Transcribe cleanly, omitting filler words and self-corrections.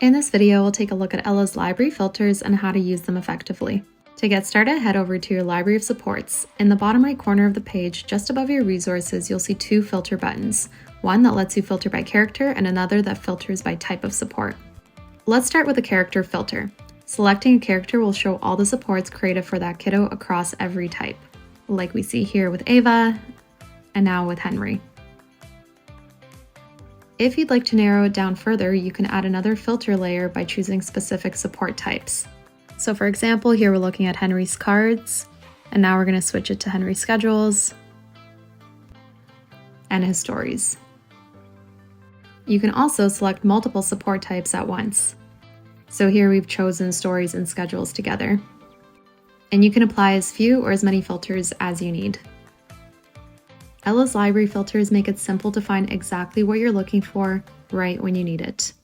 In this video, we'll take a look at Ella's library filters and how to use them effectively. To get started, head over to your library of supports. In the bottom right corner of the page, just above your resources, you'll see two filter buttons, one that lets you filter by character and another that filters by type of support. Let's start with a character filter. Selecting a character will show all the supports created for that kiddo across every type, like we see here with Ava and now with Henry. If you'd like to narrow it down further, you can add another filter layer by choosing specific support types. So for example, here we're looking at Henry's cards, and now we're going to switch it to Henry's schedules and his stories. You can also select multiple support types at once. So here we've chosen stories and schedules together. And you can apply as few or as many filters as you need. Ella's library filters make it simple to find exactly what you're looking for right when you need it.